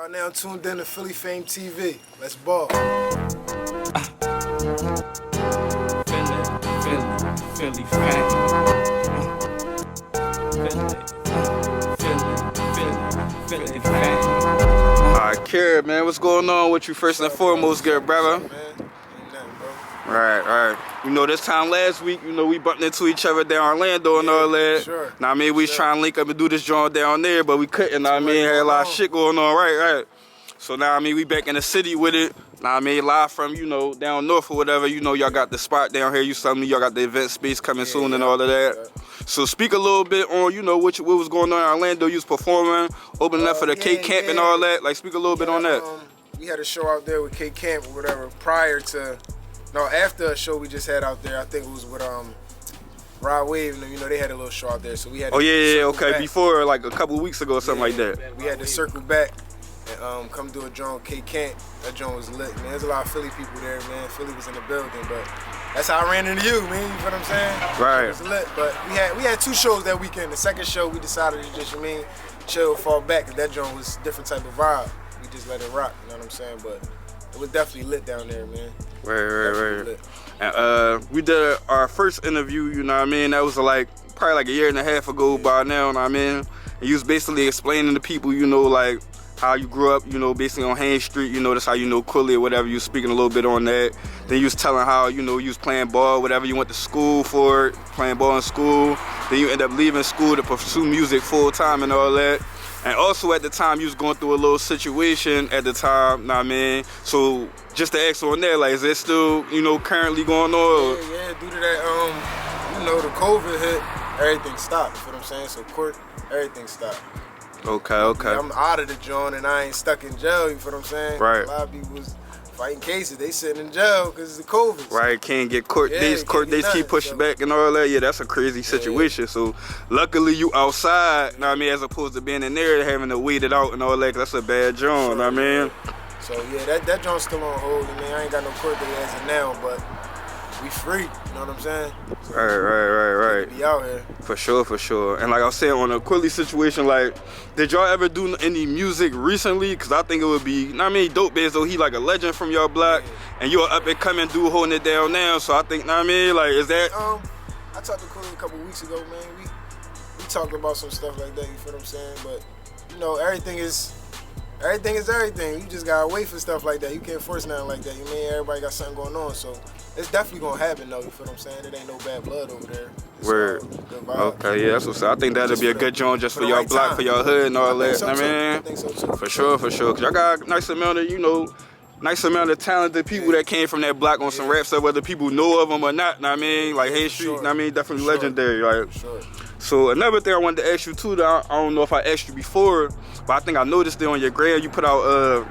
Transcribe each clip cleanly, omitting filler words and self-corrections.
Y'all now tuned in to Philly F.A.M.E TV. Let's ball. Philly F.A.M.E. Philly F.A.M.E. Alright, Kir, man, what's going on with you first and foremost, good brother? Man, ain't nothing, bro. Right. You know, this time last week, you know, we bumped into each other down Orlando and all that. Sure. Now, I mean, we was trying to link up and do this joint down there, but we couldn't. Now, I mean, had a lot of shit going on, right. So now, I mean, we back in the city with it. Now, I mean, live from, you know, down north or whatever. You know, y'all got the spot down here. You telling me y'all got the event space coming soon and all of that. So speak a little bit on, you know, what was going on in Orlando. You was performing, opening up for the K Camp and all that. Like, speak a little bit on that. We had a show out there with K Camp or whatever prior to, no, after a show we just had out there. I think it was with Rod Wave, and you know, they had a little show out there. So we had okay, before, like a couple of weeks ago or something like that. We had to circle back and come do a joint K Camp. That joint was lit, man. There's a lot of Philly people there, man. Philly was in the building, but that's how I ran into you, man. You know what I'm saying? Right. It was lit, but we had two shows that weekend. The second show, we decided to just, chill, fall back, because that joint was a different type of vibe. We just let it rock, you know what I'm saying? But it was definitely lit down there, man. Right. And we did our first interview, you know what I mean? That was probably like a year and a half ago by now, you know what I mean? And you was basically explaining to people, you know, like how you grew up, you know, basically on Haynes Street, you know, that's how you know Quilly or whatever. You was speaking a little bit on that. Then you was telling how, you know, you was playing ball, whatever, you went to school for it, playing ball in school. Then you end up leaving school to pursue music full time and all that. And also at the time, you was going through a little situation at the time, know what I mean? So just to ask on that, like, is it still, you know, currently going on? Yeah, due to that, you know, the COVID hit, everything stopped, you know what I'm saying? So court, everything stopped. Okay. I'm out of the joint and I ain't stuck in jail, you feel what I'm saying? Right. A lot of people was fighting cases, they sitting in jail because of the COVID. Right, can't get court dates keep pushing back and all that. Yeah, that's a crazy situation. So luckily you outside, know what I mean, as opposed to being in there having to wait it out and all that, 'cause that's a bad joint, know what I mean? So yeah, that joint's still on hold. I mean, I ain't got no court date as of now, but we free, you know what I'm saying? So right. Be out here. For sure. And like I was saying, on a Quilly situation, like, did y'all ever do any music recently? Cause I think it would be, I mean, dope as though he like a legend from your block, and you're up and coming dude holding it down now. So I think, I mean, like, is that? I talked to Quilly a couple weeks ago, man. We talked about some stuff like that. You feel what I'm saying? But you know, everything is everything. You just gotta wait for stuff like that. You can't force nothing like that. You mean everybody got something going on, so it's definitely gonna happen though. You feel what I'm saying? It ain't no bad blood over there. It's Word. Good vibes. Okay, yeah, that's what's up. I think that'll be a good joint just for y'all block, for y'all hood and all that. I mean, I think so too. For sure. Cause y'all got a nice amount of, you know, of talented people that came from that block on some rap stuff, whether people know of them or not. Know what I mean, like Haynes Street. Know what I mean, definitely legendary. Like. So another thing I wanted to ask you too, that I don't know if I asked you before, but I think I noticed it on your gram. You put out, I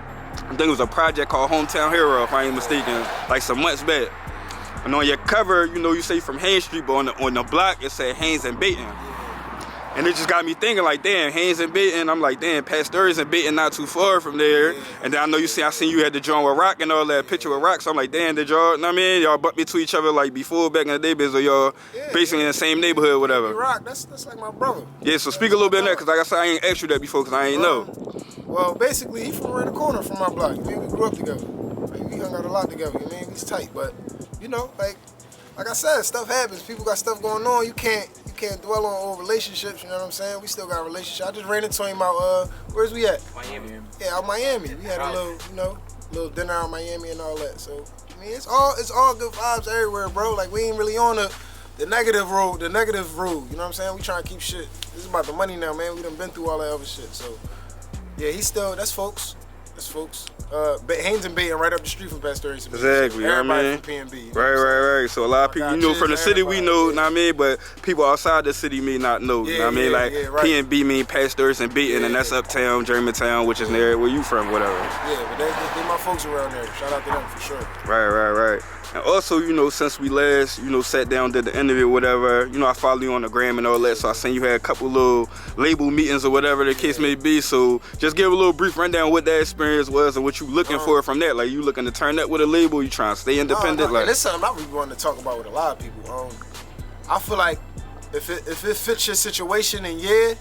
think it was a project called Hometown Hero, if I ain't mistaken, like some months back. And on your cover, you know, you say from Haynes Street, but on the block it said Haynes and Baton. And it just got me thinking, like, damn, Haynes and Baton. I'm like, damn, Pasteurs and Baton not too far from there. And then I know I seen you had the joint with Rock and all that, picture with Rock. So I'm like, damn, did y'all, know what I mean? Y'all bumped into each other like before back in the day, or y'all basically in the same neighborhood or whatever. Rock, that's like my brother. Yeah, so speak a little bit on that, because like I said, I ain't asked you that before, because I ain't know. Well, basically, he from around the corner from my block. You mean, we grew up together. Like, we hung out a lot together, you mean? He's tight, but, you know, like I said, stuff happens. People got stuff going on. You can't dwell on old relationships, you know what I'm saying? We still got a relationship. I just ran into him out, where's we at? Miami. Yeah, out Miami. We had a little, you know, little dinner out Miami and all that. So, I mean, it's all good vibes everywhere, bro. Like, we ain't really on the negative road, you know what I'm saying? We trying to keep shit. This is about the money now, man. We done been through all that other shit, so. Yeah, that's folks. Haynes and Baton right up the street from Pasteurs. Exactly, you know what I mean? From PNB. Right. So a lot of people, you know, from the city we know, you know what I mean? But people outside the city may not know, you know what I mean? Like, PNB mean Pasteurs and Baton, and that's uptown, Germantown, which is near where you from, whatever. Yeah, but they my folks around there. Shout out to them for sure. Right. And also, you know, since we last, you know, sat down, did the interview, whatever, you know, I follow you on the gram and all that, so I seen you had a couple little label meetings or whatever the case may be. So just give a little brief rundown what that experience was and what you looking for from that. Like, you looking to turn up with a label, you trying to stay independent? Like, that's something I really wanted to talk about with a lot of people. I feel like if it fits your situation, then yeah,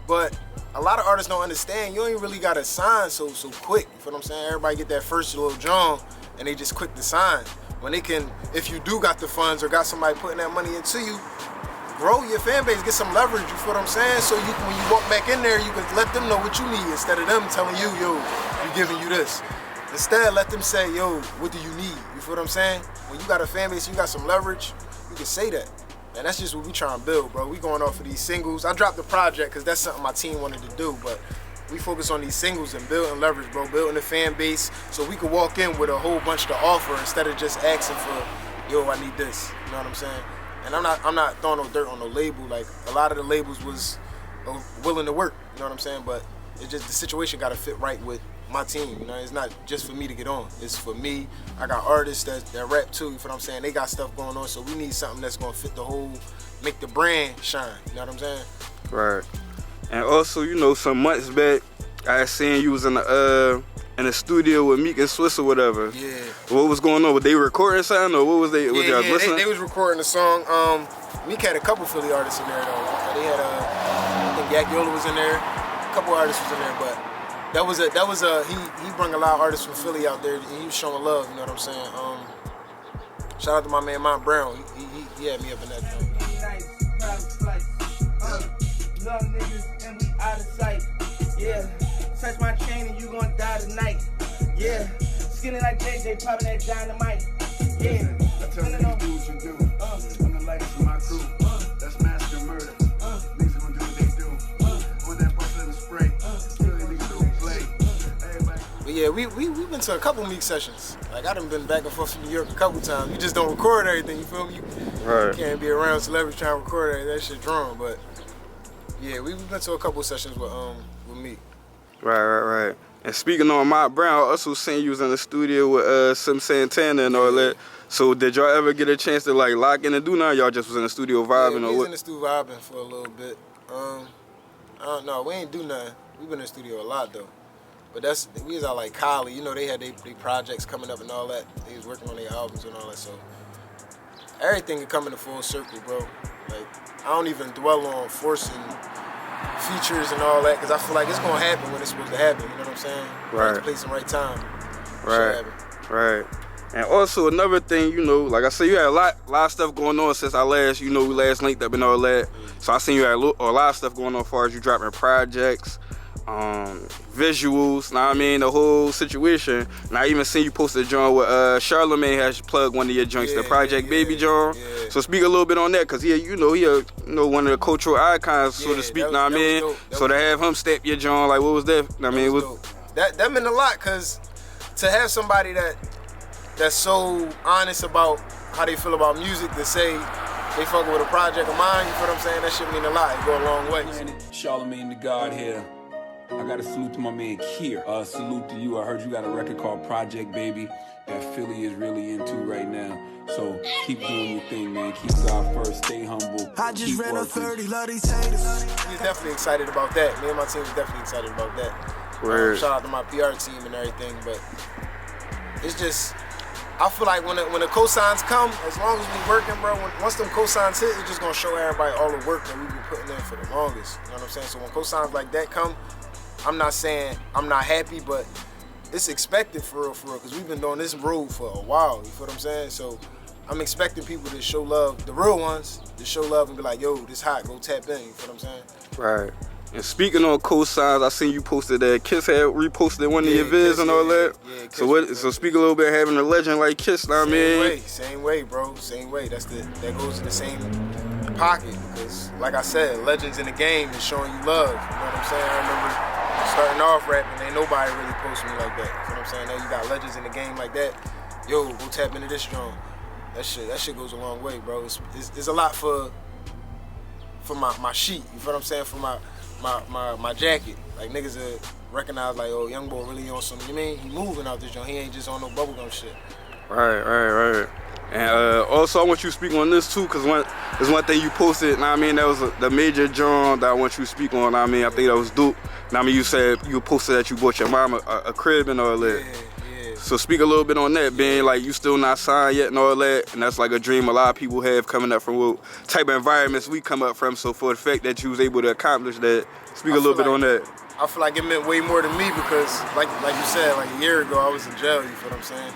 but a lot of artists don't understand. You ain't really got to sign so quick. You feel what I'm saying? Everybody get that first little John, and they just quick to sign. When they can, if you do got the funds or got somebody putting that money into you, grow your fan base, get some leverage. You feel what I'm saying? So you, when you walk back in there, you can let them know what you need instead of them telling you, yo, we giving you this. Instead, let them say, yo, what do you need? You feel what I'm saying? When you got a fan base, you got some leverage, you can say that. And that's just what we trying to build, bro. We going off of these singles. I dropped the project because that's something my team wanted to do, but we focus on these singles and building leverage, bro, building the fan base so we could walk in with a whole bunch to offer instead of just asking for, yo, I need this. You know what I'm saying? And I'm not throwing no dirt on no label. Like, a lot of the labels was willing to work, you know what I'm saying? But it's just the situation got to fit right with my team, you know? It's not just for me to get on. It's for me. I got artists that rap too, you feel what I'm saying? They got stuff going on, so we need something that's gonna fit the whole, make the brand shine, you know what I'm saying? Right. And also, you know, some months back, I seen you was in the studio with Meek and Swiss or whatever. Yeah. What was going on? Were they recording something or what was they? They was recording a song. Meek had a couple Philly artists in there though. They had I think Yak Yola was in there. A couple artists was in there, but that was he brought a lot of artists from Philly out there. And he was showing love. You know what I'm saying? Shout out to my man Mont Brown. He had me up in that joint. Love niggas and we out of sight. Yeah. Touch my chain and you gon' die tonight. Yeah. Skinny like JJ, popping that dynamite. Yeah. I tell you what dudes you do. I'm the lights of my crew. That's master murder. Niggas gonna do what they do. On that bus in the spray. Really niggas don't play. Everybody. But yeah, we been to a couple Meek sessions. Like, I done been back and forth from New York a couple times. You just don't record everything, you feel me? Right. You can't be around celebrities trying to record everything. That shit drawn, but yeah, we've been to a couple sessions with Meek. Right. And speaking on Mont Brown, I also seen you was in the studio with Sim Santana and all that. So did y'all ever get a chance to like lock in and do nothing? Y'all just was in the studio vibing yeah, or we was what? in the studio vibing for a little bit. I don't know, we ain't do nothing. We been in the studio a lot though. But we was out like Kylie, you know, they had they projects coming up and all that. They was working on their albums and all that, so everything can come in a full circle, bro. Like, I don't even dwell on forcing features and all that, because I feel like it's gonna happen when it's supposed to happen, you know what I'm saying? Right. Right place and right time. Right. And also another thing, you know, like I said, you had a lot of stuff going on since I last linked up and all that. So I seen you had a lot of stuff going on as far as you dropping projects, visuals, know what I mean, the whole situation. And I even seen you posted a joint with Charlamagne has plugged one of your joints, the Project Baby joint. Yeah. So speak a little bit on that, cause he one of the cultural icons, so to speak. Know what I mean? So to have him stamp your joint, like what was that? I mean, that meant a lot, cause to have somebody that's so honest about how they feel about music to say they fucking with a project of mine, you feel what I'm saying? That shit mean a lot. It go a long way. Charlamagne the God here. I got a salute to my man Kir. Salute to you. I heard you got a record called Project Baby that Philly is really into right now. So keep doing your thing, man. Keep God first. Stay humble. I just ran a 30, love these haters. We're definitely excited about that. Me and my team is definitely excited about that. Shout out to my PR team and everything, but it's just, I feel like when the cosigns come, as long as we working, bro, once them cosigns hit, it's just gonna show everybody all the work that we've been putting in for the longest. You know what I'm saying? So when cosigns like that come, I'm not saying I'm not happy, but it's expected for real, because we've been doing this road for a while, you feel what I'm saying? So I'm expecting people to show love, the real ones, to show love and be like, yo, this hot, go tap in, you feel what I'm saying? Right. And speaking on cosigns, I seen you posted that Kiss had reposted one of your vids and all that. Yeah, so speak a little bit, having a legend like Kiss, know what I mean? Same way, bro, same way. That goes in the same pocket, because like I said, legends in the game is showing you love, you know what I'm saying? I remember starting off rapping, ain't nobody really posting me like that. You know what I'm saying? Now you got legends in the game like that. Yo, go tap into this joint. That shit goes a long way, bro. It's a lot for my sheet. You feel what I'm saying? For my jacket. Like niggas recognize like, oh, young boy really on some. You mean he moving out this joint? He ain't just on no bubblegum shit. Right. And also, I want you to speak on this too, because there's one thing you posted, I mean, that was the major joint that I want you to speak on. I mean, I think that was dope. I mean, you said you posted that you bought your mom a crib and all that. Yeah. So speak a little bit on that, being like you still not signed yet and all that, and that's like a dream a lot of people have coming up from what type of environments we come up from. So for the fact that you was able to accomplish that, speak a little bit on that. I feel like it meant way more to me because, like you said, like a year ago I was in jail. You feel what I'm saying?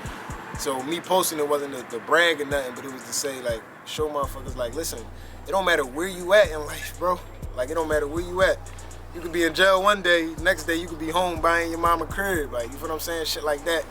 So me posting it wasn't to brag or nothing, but it was to say like, show motherfuckers like, listen, it don't matter where you at in life, bro. Like it don't matter where you at. You could be in jail one day, next day you could be home buying your mama crib. Like, you feel what I'm saying? Shit like that.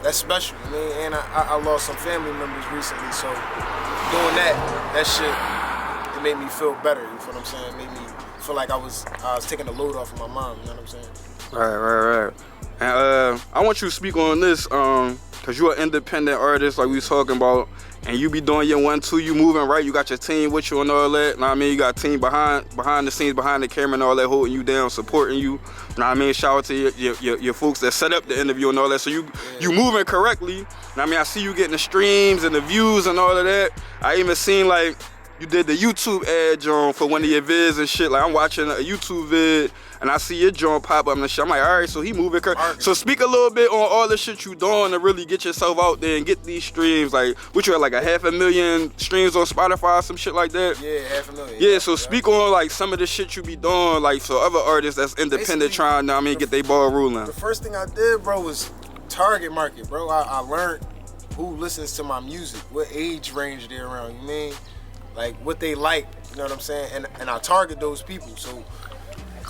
That's special, you know? And I lost some family members recently, so doing that shit, it made me feel better. You feel what I'm saying? It made me feel like I was taking the load off of my mom. You know what I'm saying? Right. And I want you to speak on this, cause you're an independent artist, like we was talking about, and you be doing your 1-2, you moving right. You got your team with you and all that. Know what I mean? You got a team behind the scenes, behind the camera and all that, holding you down, supporting you. Know what I mean? Shout out to your folks that set up the interview and all that. So you moving correctly. Know what I mean? I see you getting the streams and the views and all of that. I even seen like you did the YouTube ad, John, for one of your vids and shit. Like I'm watching a YouTube vid and I see your John pop up and shit. I'm like, all right, so he moving. So speak a little bit on all the shit you doing to really get yourself out there and get these streams. Like, what you had, like 500,000 streams on Spotify, some shit like that? Yeah, 500,000. Yeah, so speak on like some of the shit you be doing, like so other artists that's independent basically, trying, know what I mean, get their ball rolling. The first thing I did, bro, was target market, bro. I learned who listens to my music, what age range they're around, you mean? Like what they like, you know what I'm saying? And I target those people. So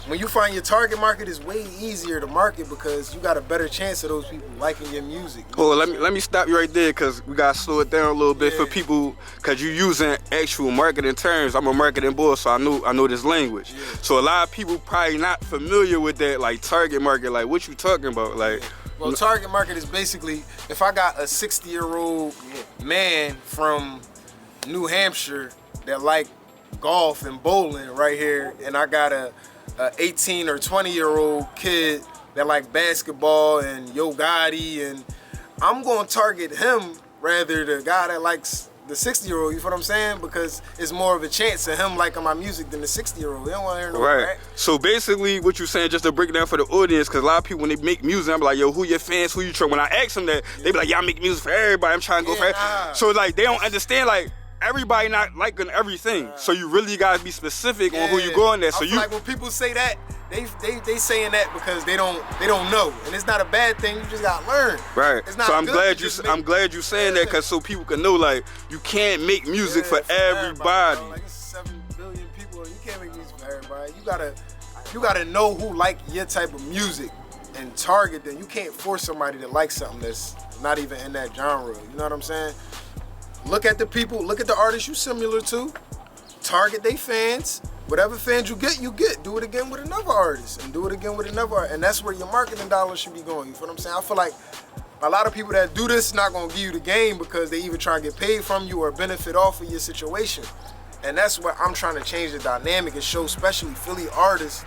when you find your target market, it's way easier to market because you got a better chance of those people liking your music. Oh, let me stop you right there because we gotta slow it down a little bit for people because you using actual marketing terms. I'm a marketing boy, so I know this language. Yeah. So a lot of people probably not familiar with that, like target market. Like what you talking about? Like, well, target market is basically if I got a 60-year-old man from New Hampshire that like golf and bowling right here, and I got a 18 or 20-year-old kid that like basketball and Yo Gotti, and I'm gonna target him rather the guy that likes the 60-year-old, you feel what I'm saying? Because it's more of a chance of him liking my music than the 60-year-old. They don't want to hear no right. So basically what you're saying, just to break it down for the audience, because a lot of people when they make music, I'm like, yo, who your fans, who you trying? When I ask them that, they be like, y'all make music for everybody, I'm trying to go for everybody. So like they don't understand like everybody not liking everything, so you really gotta be specific on who you going there. So I feel like when people say that, they saying that because they don't know, and it's not a bad thing. You just gotta learn. Right. It's not so I'm glad you saying that because so people can know like you can't make music for everybody. Like it's 7 billion people, you can't make music for everybody. You gotta know who like your type of music and target them. You can't force somebody to like something that's not even in that genre. You know what I'm saying? Look at the people, look at the artists you similar to, target they fans. Whatever fans you get. Do it again with another artist and do it again with another artist. And that's where your marketing dollars should be going. You feel what I'm saying? I feel like a lot of people that do this not gonna give you the game because they either try to get paid from you or benefit off of your situation. And that's what I'm trying to change the dynamic and show, especially Philly artists,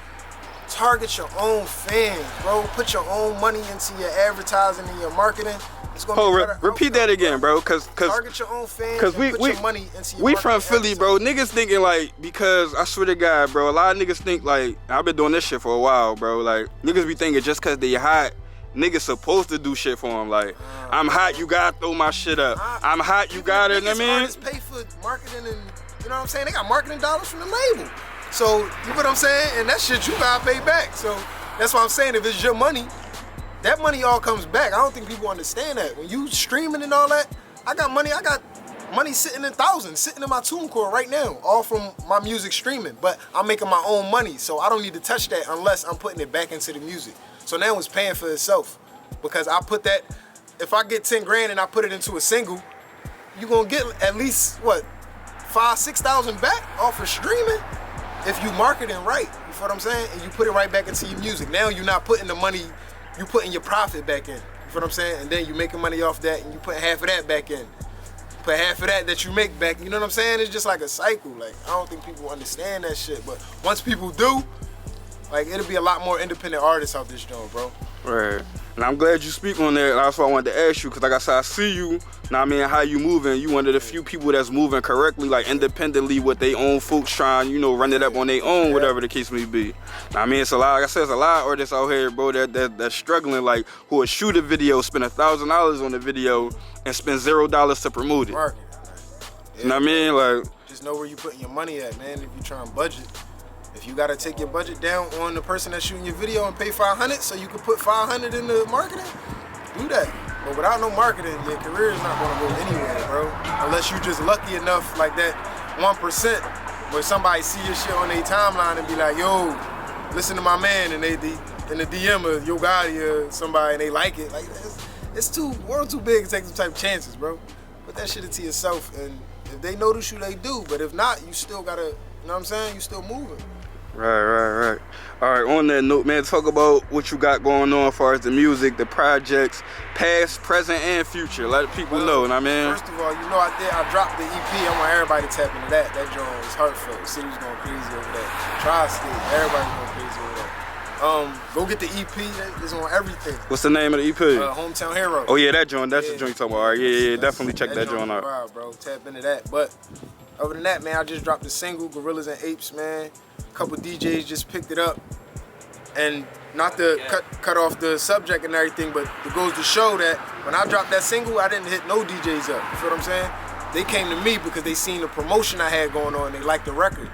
target your own fans, bro. Put your own money into your advertising and your marketing. It's gonna be better repeat that again, bro. Cause target your own fans. Cause put your money into your we from Philly, bro. Niggas thinking like, because I swear to God, bro, a lot of niggas think like, I've been doing this shit for a while, bro. Like niggas be thinking just cause they hot, niggas supposed to do shit for them. Like I'm hot, you gotta throw my shit up. I'm hot, you gotta. I mean, artists pay for marketing and you know what I'm saying. They got marketing dollars from the label. So you know what I'm saying, and that shit you gotta pay back. So that's why I'm saying if it's your money. That money all comes back. I don't think people understand that. When you streaming and all that, I got money sitting in thousands, sitting in my TuneCore right now, all from my music streaming. But I'm making my own money, so I don't need to touch that unless I'm putting it back into the music. So now it's paying for itself. Because I put that, if I get 10 grand and I put it into a single, you're gonna get at least, what, 5,000-6,000 back off of streaming? If you marketing right, you feel what I'm saying? And you put it right back into your music. Now you're not putting the money, you putting your profit back in. You feel what I'm saying? And then you making money off that and you put half of that back in. Put half of that you make back. You know what I'm saying? It's just like a cycle. Like, I don't think people understand that shit. But once people do, like, it'll be a lot more independent artists out this joint, bro. Right. And I'm glad you speak on that. That's why I wanted to ask you, because like I said, I see you, know what I mean, how you moving. You one of the few people that's moving correctly, like independently with their own folks trying, you know, run it up on their own, whatever the case may be. Know what I mean, it's a lot, like I said, it's a lot of artists out here, bro, that's struggling, like, who will shoot a video, spend $1,000 on the video, and spend $0 to promote it. Market. You know what I mean? Like, just know where you putting your money at, man, if you trying to budget. If you gotta take your budget down on the person that's shooting your video and pay $500 so you can put $500 in the marketing, do that. But without no marketing, your career is not gonna go anywhere, bro. Unless you just lucky enough, like that 1%, where somebody see your shit on their timeline and be like, yo, listen to my man, and they in the DM of Yo Gotti or somebody, and they like it. Like, world too big to take some type of chances, bro. Put that shit into yourself, and if they notice you, they do. But if not, you still gotta, you know what I'm saying? You still moving. Right. All right, on that note, man, talk about what you got going on as far as the music, the projects, past, present, and future. Let people know, what I mean? First of all, you know I dropped the EP. I want everybody to tap into that. That joint was heartfelt. The city was going crazy over that. Tri-State, everybody going crazy over that. Go get the EP. It's on everything. What's the name of the EP? Hometown Hero. Oh yeah, that joint. That's the joint you talking about. All right, yeah, definitely check that joint out. Wow, bro, tap into that. But other than that, man, I just dropped a single, Gorillas and Apes, man. A couple DJs just picked it up, and not to cut off the subject and everything, but it goes to show that when I dropped that single, I didn't hit no DJs up. You feel what I'm saying? They came to me because they seen the promotion I had going on. They liked the record.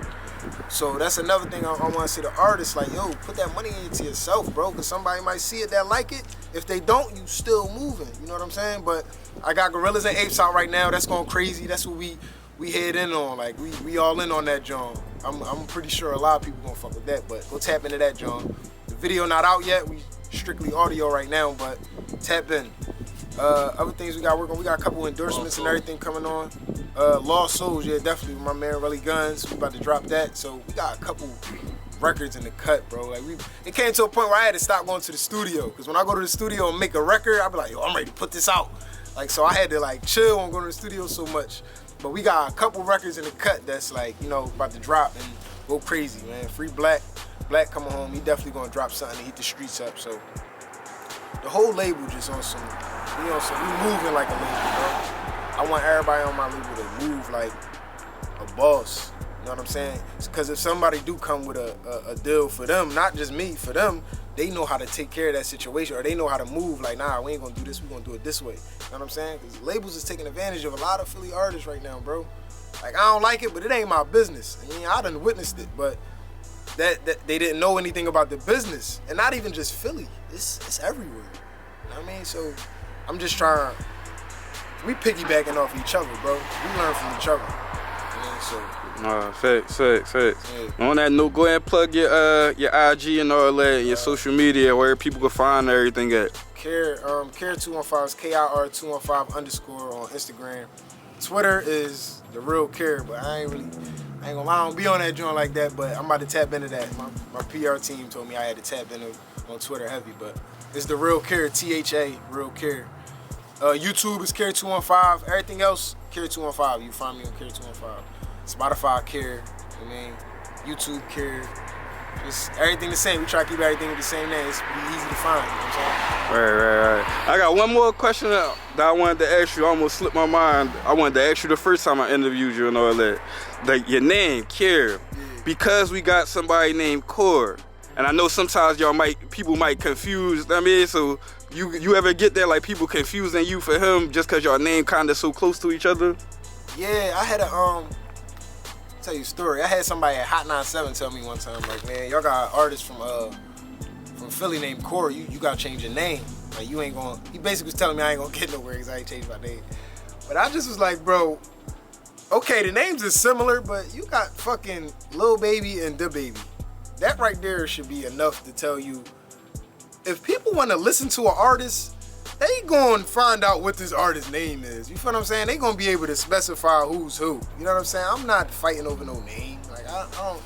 So that's another thing I want to say to artists, like, yo, put that money into yourself, bro, because somebody might see it that like it. If they don't, you still moving. You know what I'm saying? But I got Gorillas and Apes out right now. That's going crazy. That's what we head in on. Like, we all in on that joint. I'm pretty sure a lot of people gonna fuck with that, but go tap into that joint. The video not out yet. We strictly audio right now, but tap in. Other things we got working on, we got a couple endorsements and everything coming on. Lost Souls, yeah, definitely with my man Relly Guns. We about to drop that. So we got a couple records in the cut, bro. Like, it came to a point where I had to stop going to the studio, because when I go to the studio and make a record, I be like, yo, I'm ready to put this out. Like, so I had to like chill on going to the studio so much. But we got a couple records in the cut that's like, you know, about to drop and go crazy, man. Free Black coming home. He definitely gonna drop something to heat the streets up. So the whole label just on some, we moving like a label, bro. I want everybody on my label to move like a boss. You know what I'm saying? Because if somebody do come with a deal for them, not just me, for them, they know how to take care of that situation, or they know how to move. Like, nah, we ain't gonna do this, we gonna do it this way. You know what I'm saying? Because labels is taking advantage of a lot of Philly artists right now, bro. Like, I don't like it, but it ain't my business. I mean, I done witnessed it, but that they didn't know anything about the business. And not even just Philly, it's everywhere. You know what I mean? So I'm just trying, we piggybacking off each other, bro. We learn from each other. You know, so. Facts. Yeah. On that note, go ahead and plug your IG and all that, and your social media, where people can find everything at. Kir215 is KIR215_ on Instagram. Twitter is The Real Kir, but I don't be on that joint like that, but I'm about to tap into that. My PR team told me I had to tap into on Twitter heavy, but it's The Real Kir, THA, Real Kir. YouTube is Kir215. Everything else, Kir215. You find me on Kir215. Spotify Kir, I mean, YouTube Kir. Just everything the same. We try to keep everything with the same name. It's easy to find, you know what I'm saying? Right. I got one more question that I wanted to ask you. I almost slipped my mind. I wanted to ask you the first time I interviewed you and all that. Like, your name, Kir, because we got somebody named Kor. And I know sometimes people might confuse, I mean, so you ever get that, like, people confusing you for him just because your name kind of so close to each other? Yeah, I had tell you a story. I had somebody at Hot 97 tell me one time, like, man, y'all got an artist from Philly named Corey. You gotta change your name. Like, you ain't gonna. He basically was telling me I ain't gonna get nowhere because I ain't changed my name. But I just was like, bro, okay, the names are similar, but you got fucking Lil Baby and Da Baby. That right there should be enough to tell you, if people want to listen to an artist, they gonna find out what this artist's name is. You feel what I'm saying? They gonna be able to specify who's who. You know what I'm saying? I'm not fighting over no name. Like, I don't.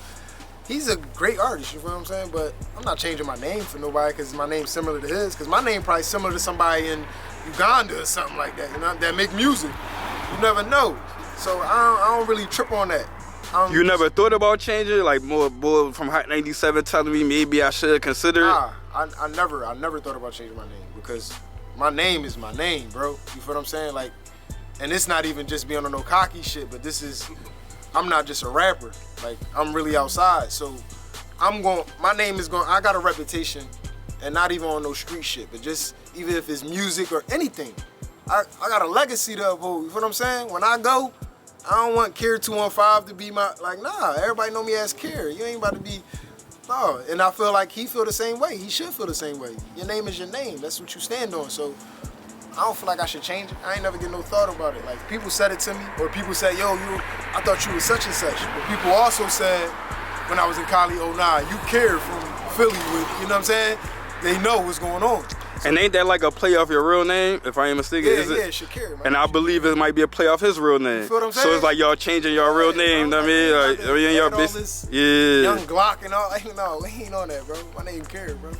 He's a great artist, you feel what I'm saying? But I'm not changing my name for nobody because my name's similar to his. Because my name probably similar to somebody in Uganda or something like that, you know, that make music. You never know. So I don't really trip on that. You never thought about changing? Like, more from Hot 97 telling me maybe I should consider it? Nah, I never thought about changing my name because my name is my name, bro. You feel what I'm saying? Like, and it's not even just being on no cocky shit, but I'm not just a rapper. Like, I'm really outside. So my name is I got a reputation, and not even on no street shit, but just even if it's music or anything. I got a legacy to uphold. You feel what I'm saying? When I go, I don't want Kir 215 to be nah, everybody know me as Kir. You ain't about to be, no. And I feel like he feel the same way. He should feel the same way. Your name is your name. That's what you stand on. So I don't feel like I should change it. I ain't never get no thought about it. Like, people said it to me, or people said, yo, I thought you was such and such. But people also said, when I was in Cali, oh nah, you Kir from Philly with, you know what I'm saying? They know what's going on. And ain't that like a play off your real name, if I ain't mistaken? Yeah, is it? Yeah, Shakir, man. And I believe it might be a play off his real name. You feel what I'm saying? So it's like y'all changing your real name, bro, I mean? Like, y'all Young Glock and all, no, we ain't on that, bro. My name Kir, bro.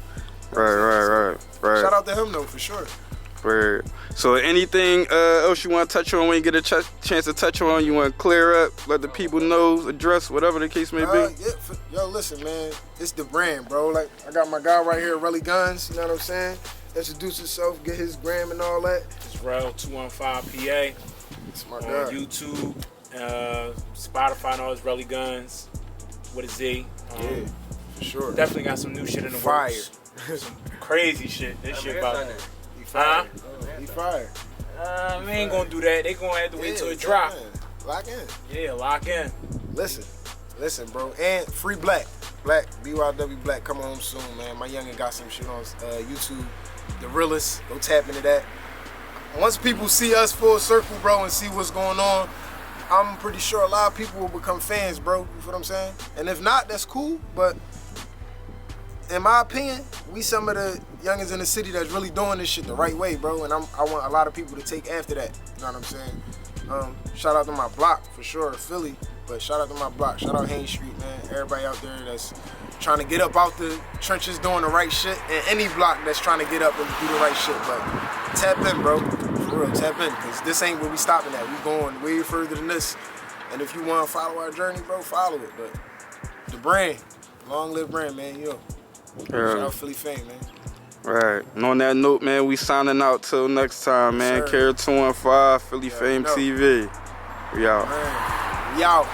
Right. Shout out to him, though, for sure. Right. So anything else you want to touch on when you get a chance to touch on, you want to clear up, let the people know, address, whatever the case may be? Yo, listen, man, it's the brand, bro. Like, I got my guy right here, Relly Guns, you know what I'm saying? Introduce himself, get his gram and all that. It's Rel215PA. It's my on guy. YouTube, Spotify, and all his Relly Guns with a Z. Yeah, for sure. Definitely got some new shit in the works. Some crazy shit. This shit about He fired. He fired. we ain't gonna do that. They gonna have to wait till it drop. Lock in. Yeah, lock in. Listen, bro. And free Black. BYW Black, come home soon, man. My youngin' got some shit on YouTube. The Realest, go tap into that. Once people see us full circle, bro, and see what's going on, I'm pretty sure a lot of people will become fans, bro. You feel what I'm saying? And if not, that's cool. But in my opinion, we some of the youngins in the city that's really doing this shit the right way, bro. And I want a lot of people to take after that. You know what I'm saying? Shout out to my block, for sure, Philly. But shout out to my block. Shout out Haines Street, man. Everybody out there that's trying to get up out the trenches doing the right shit. And any block that's trying to get up and do the right shit. But tap in, bro. For real, tap in. Because this ain't where we stopping at. We going way further than this. And if you want to follow our journey, bro, follow it. But the brand, long live brand, man. Yo. Shout out Philly F.A.M.E, man. Right. And on that note, man, we signing out till next time, man. Kir 215, Philly F.A.M.E TV. We out. Man. We out.